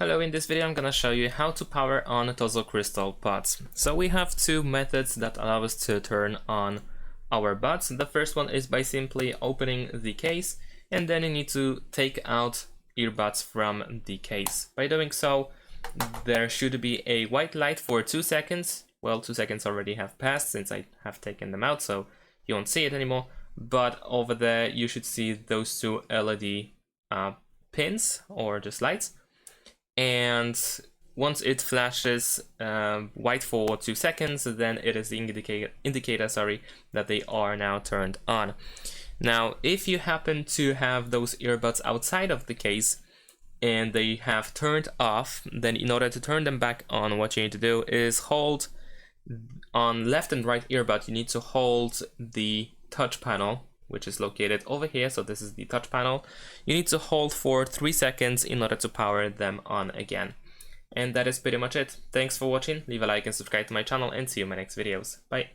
Hello, in this video I'm gonna show you how to power on TOZO Crystal Pods. So we have two methods that allow us to turn on our buds. The first one is by simply opening the case, and then you need to take out earbuds from the case. By doing so, there should be a white light for 2 seconds. Well, 2 seconds already have passed since I have taken them out, so you won't see it anymore. But over there you should see those two LED pins or just lights. And once it flashes white for 2 seconds, then it is the indicator that they are now turned on. Now, if you happen to have those earbuds outside of the case and they have turned off, then in order to turn them back on, what you need to do is hold on left and right earbud. You need to hold the touch panel, which is located over here. So this is the touch panel. You need to hold for 3 seconds in order to power them on again. And that is pretty much it. Thanks for watching. Leave a like and subscribe to my channel, and see you in my next videos. Bye.